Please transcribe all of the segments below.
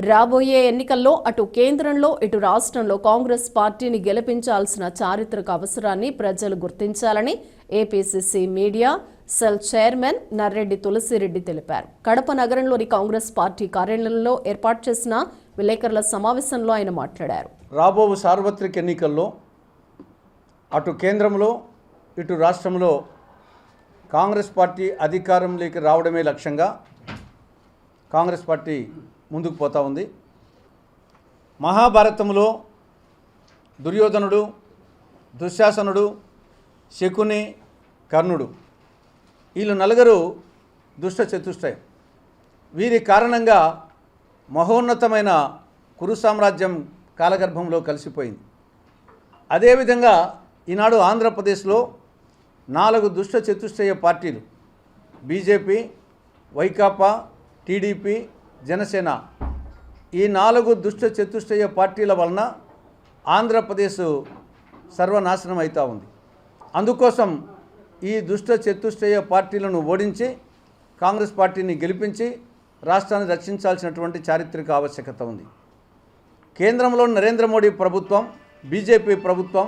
రాబోయే ఎన్నికల్లో అటు కేంద్రంలో ఇటు రాష్ట్రంలో కాంగ్రెస్ పార్టీని గెలిపించాల్సిన చారిత్రక అవసరాన్ని ప్రజలు గుర్తించాలని APCC media cell chairman Narreddy Tulasi Reddy తెలిపారు. కడప నగరంలోని కాంగ్రెస్ పార్టీ కార్యాలయంలో ఏర్పాటు చేసిన విలేకరుల సమావేశంలో ఆయన మాట్లాడారు. రాబో సార్వత్రిక ఎన్నికల్లో అటు కేంద్రంలో ఇటు రాష్ట్రంలో కాంగ్రెస్ పార్టీ అధికారంలోకి రావడమే లక్ష్యంగా కాంగ్రెస్ పార్టీ ముందుకు పోతా ఉంది. మహాభారతంలో దుర్యోధనుడు, దుశ్శాసనుడు, శకుని, కర్ణుడు వీళ్ళు నలుగురు దుష్ట చతుష్టయం. వీరి కారణంగా మహోన్నతమైన కురు సామ్రాజ్యం కాలగర్భంలో కలిసిపోయింది. అదేవిధంగా ఈనాడు ఆంధ్రప్రదేశ్లో 4 దుష్ట చతుష్టయ పార్టీలు బీజేపీ, వైకాపా, టీడీపీ, జనసేన ఈ 4 దుష్ట చతుష్టయ పార్టీల వలన ఆంధ్రప్రదేశ్ సర్వనాశనం అవుతూ ఉంది. అందుకోసం ఈ దుష్ట చతుష్టయ పార్టీలను ఓడించి కాంగ్రెస్ పార్టీని గెలిపించి రాష్ట్రాన్ని రక్షించాల్సినటువంటి చారిత్రక ఆవశ్యకత ఉంది. కేంద్రంలో నరేంద్ర మోడీ ప్రభుత్వం, బీజేపీ ప్రభుత్వం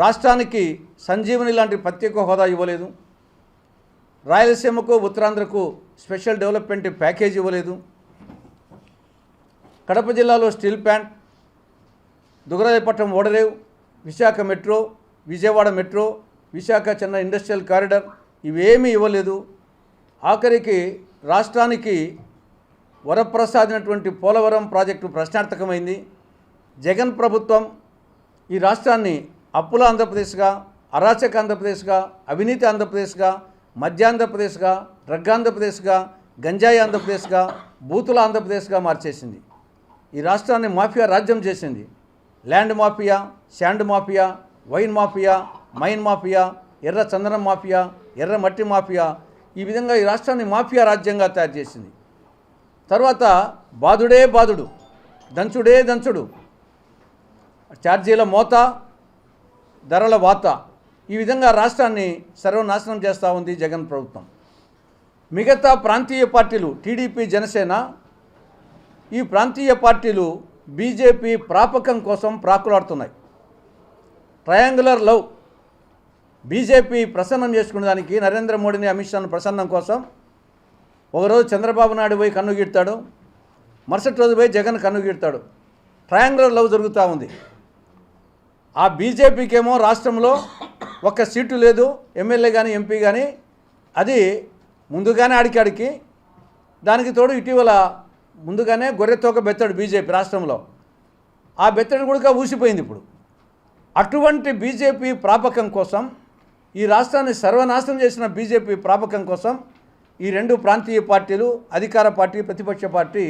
రాష్ట్రానికి సంజీవని లాంటి ప్రత్యేక హోదా ఇవ్వలేదు. రాయలసీమకు, ఉత్తరాంధ్రకు స్పెషల్ డెవలప్మెంట్ ప్యాకేజ్ ఇవ్వలేదు. కడప జిల్లాలో స్టీల్ ప్లాంట్, దుగ్గరాజపట్నం ఓడరేవు, Visakha metro, Vijayawada metro, Visakha Chennai industrial corridor ఇవేమీ ఇవ్వలేదు. ఆఖరికి రాష్ట్రానికి వరప్రసాదినటువంటి పోలవరం ప్రాజెక్టు ప్రశ్నార్థకమైంది. జగన్ ప్రభుత్వం ఈ రాష్ట్రాన్ని అప్పుల ఆంధ్రప్రదేశ్గా, అరాచక ఆంధ్రప్రదేశ్గా, అవినీతి ఆంధ్రప్రదేశ్గా, మధ్యాంధ్రప్రదేశ్గా, డ్రగ్ ఆంధ్రప్రదేశ్గా, గంజాయి ఆంధ్రప్రదేశ్గా, బూతుల ఆంధ్రప్రదేశ్గా మార్చేసింది. ఈ రాష్ట్రాన్ని మాఫియా రాజ్యం చేసింది. Land mafia, sand mafia, wine mafia, mine mafia, ఎర్ర చందనం మాఫియా, ఎర్ర మట్టి మాఫియా ఈ విధంగా ఈ రాష్ట్రాన్ని మాఫియా రాజ్యంగా తయారు చేసింది. తర్వాత బాధుడే బాధుడు, దంచుడే దంచుడు, ఛార్జీల మోత, ధరల వాత ఈ విధంగా రాష్ట్రాన్ని సర్వనాశనం చేస్తూ ఉంది జగన్ ప్రభుత్వం. మిగతా ప్రాంతీయ పార్టీలు టీడీపీ, జనసేన ఈ ప్రాంతీయ పార్టీలు బీజేపీ ప్రాపకం కోసం ప్రాకులాడుతున్నాయి. ట్రయాంగులర్ లవ్ బీజేపీ ప్రసన్నం చేసుకునే దానికి నరేంద్ర మోడీని, అమిత్ షాను ప్రసన్నం కోసం ఒకరోజు చంద్రబాబు నాయుడు పోయి కన్ను గీడతాడు, మరుసటి రోజు పోయి జగన్ కన్ను గీడతాడు. ట్రయాంగులర్ లవ్ జరుగుతూ ఉంది. ఆ బీజేపీకి ఏమో రాష్ట్రంలో ఒక్క సీటు లేదు, ఎమ్మెల్యే కానీ ఎంపీ కానీ, అది ముందుగానే ఆడికి దానికి తోడు ఇటీవల ముందుగానే గొర్రెతోక బెత్తడు బీజేపీ రాష్ట్రంలో. ఆ బెత్తడి కూడా ఊసిపోయింది ఇప్పుడు. అటువంటి బీజేపీ ప్రాపకం కోసం, ఈ రాష్ట్రాన్ని సర్వనాశనం చేసిన బీజేపీ ప్రాపకం కోసం ఈ 2 ప్రాంతీయ పార్టీలు, అధికార పార్టీ, ప్రతిపక్ష పార్టీ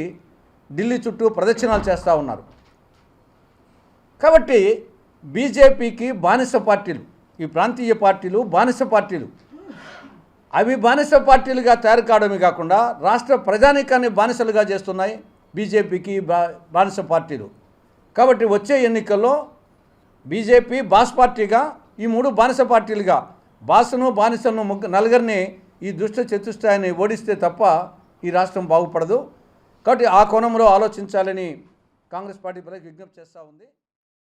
ఢిల్లీ చుట్టూ ప్రదక్షిణాలు చేస్తూ ఉన్నారు. కాబట్టి బీజేపీకి బానిస పార్టీలు, ఈ ప్రాంతీయ పార్టీలు బానిస పార్టీలు. అవి బానిస పార్టీలుగా తయారు కావడమే కాకుండా రాష్ట్ర ప్రజానీకాన్ని బానిసలుగా చేస్తున్నాయి బీజేపీకి బానిస పార్టీలు. కాబట్టి వచ్చే ఎన్నికల్లో బీజేపీ బాస్ పార్టీగా, ఈ 3 బానిస పార్టీలుగా బాసును, బానిసను నలుగురిని ఈ దుష్ట చతుష్టయాన్ని ఓడిస్తే తప్ప ఈ రాష్ట్రం బాగుపడదు. కాబట్టి ఆ కోణంలో ఆలోచించాలని కాంగ్రెస్ పార్టీ ప్రజలకు విజ్ఞప్తి చేస్తూ ఉంది.